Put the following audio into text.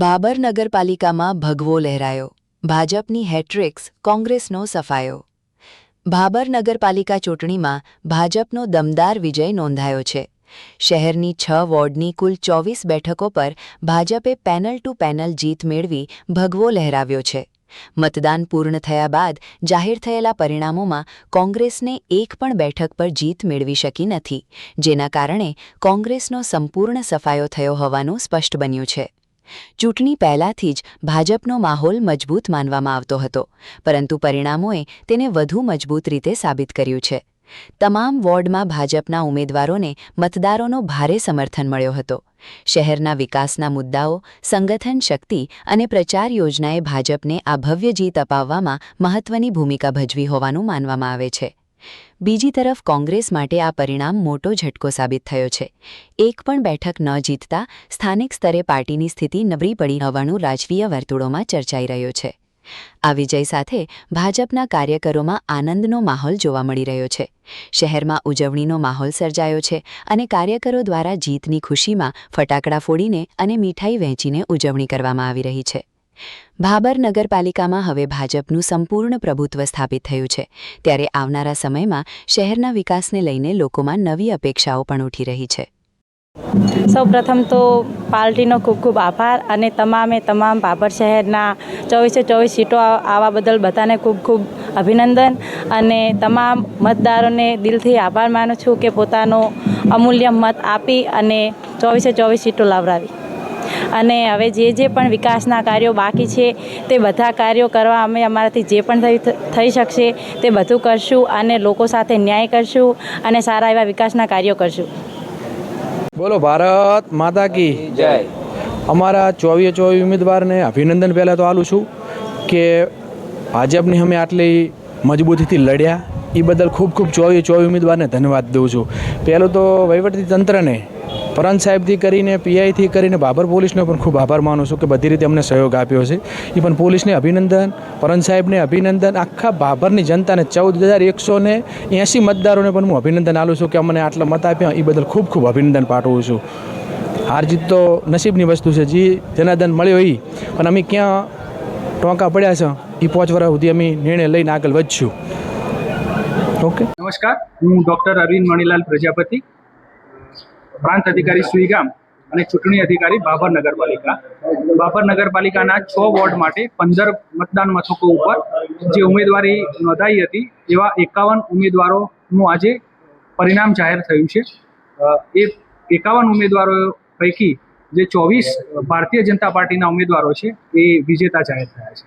બાબર નગરપાલિકામાં ભગવો લહેરાયો. ભાજપની હેટ્રિક્સ, કોંગ્રેસનો સફાયો. ભાબર નગરપાલિકા ચૂંટણીમાં ભાજપનો દમદાર વિજય નોંધાયો છે. શહેરની 6 વોર્ડની કુલ 24 બેઠકો પર ભાજપે પેનલ ટુ પેનલ જીત મેળવી ભગવો લહેરાવ્યો છે. મતદાન પૂર્ણ થયા બાદ જાહેર થયેલા પરિણામોમાં કોંગ્રેસને એક પણ બેઠક પર જીત મેળવી શકી નથી, જેના કારણે કોંગ્રેસનો સંપૂર્ણ સફાયો થયો હોવાનું સ્પષ્ટ બન્યું છે. ચૂંટણી પહેલાથી જ ભાજપનો માહોલ મજબૂત માનવામાં આવતો હતો, પરંતુ પરિણામોએ તેને વધુ મજબૂત રીતે સાબિત કર્યું છે. તમામ વોર્ડમાં ભાજપના ઉમેદવારોને મતદારોનો ભારે સમર્થન મળ્યો હતો. શહેરના વિકાસના મુદ્દાઓ, સંગઠન શક્તિ અને પ્રચાર યોજનાએ ભાજપને આ ભવ્ય જીત અપાવવામાં મહત્વની ભૂમિકા ભજવી હોવાનું માનવામાં આવે છે. બીજી તરફ કોંગ્રેસ માટે આ પરિણામ મોટો ઝટકો સાબિત થયો છે. એક પણ બેઠક ન જીતતા સ્થાનિક સ્તરે પાર્ટીની સ્થિતિ નબળી પડી હોવાનું રાજકીય વર્તુળોમાં ચર્ચાઈ રહ્યો છે. આ વિજય સાથે ભાજપના કાર્યકરોમાં આનંદનો માહોલ જોવા મળી રહ્યો છે. શહેરમાં ઉજવણીનો માહોલ સર્જાયો છે અને કાર્યકરો દ્વારા જીતની ખુશીમાં ફટાકડા ફોડીને અને મીઠાઈ વહેંચીને ઉજવણી કરવામાં આવી રહી છે. ભાબર નગરપાલિકામાં હવે ભાજપનું સંપૂર્ણ પ્રભુત્વ સ્થાપિત થયું છે, ત્યારે આવનારા સમયમાં શહેરના વિકાસને લઈને લોકોમાં નવી અપેક્ષાઓ પણ ઉઠી રહી છે. સૌપ્રથમ તો પાર્ટીનો ખૂબ ખૂબ આભાર અને તમામ ભાબર શહેરના 24 સીટો આવવા બદલ બધાને ખૂબ ખૂબ અભિનંદન અને તમામ મતદારોને દિલથી આભાર માનું છું કે પોતાનો અમૂલ્ય મત આપી અને 24 સીટો લાવરાવી. અને હવે જે પણ વિકાસના કાર્યો બાકી છે તે બધા કાર્યો કરવા અમે અમારાથી જે પણ થઈ શકશે તે બધું કરશું અને લોકો સાથે ન્યાય કરશું અને સારા એવા વિકાસના કાર્યો કરશું. બોલો ભારત માતા કી જય. અમારા 24 ઉમેદવારને અભિનંદન પહેલાં તો આલું છું કે ભાજપની અમે આટલી મજબૂતીથી લડ્યા એ બદલ ખૂબ 24 ઉમેદવારને ધન્યવાદ દઉં છું. પહેલું તો વહીવટી તંત્રને પરંત સાહેબથી કરીને પીઆઈથી કરીને ભાબર પોલીસનો પણ ખૂબ આભાર માનું છું કે બધી રીતે અમને સહયોગ આપ્યો છે. એ પણ પોલીસને અભિનંદન, પરંત સાહેબને અભિનંદન, આખા ભાભરની જનતાને 14,180 મતદારોને પણ હું અભિનંદન આલું છું કે અમને આટલા મત આપ્યા એ બદલ ખૂબ અભિનંદન પાઠવું છું. હાર જીત તો નસીબની વસ્તુ છે, જે જનાર્દન મળ્યો એ પણ અમે ક્યાં ટોંકા પડ્યા છે એ 5 વર્ષ સુધી અમે નિર્ણય લઈને આગળ વધશું. ઓકે. નમસ્કાર, હું ડૉક્ટર અરવિંદ મણીલાલ પ્રજાપતિ, પ્રાંત અધિકારી સુઈગામ અને ચૂંટણી અધિકારી ભાભર નગરપાલિકા. ભાભર નગરપાલિકાના 6 વોર્ડ માટે 15 મતદાન મથકો ઉપર જે ઉમેદવારી નોંધાઈ હતી એવા 51 ઉમેદવારોનું આજે પરિણામ જાહેર થયું છે. એ 51 ઉમેદવારો પૈકી જે 24 ભારતીય જનતા પાર્ટીના ઉમેદવારો છે એ વિજેતા જાહેર થયા છે.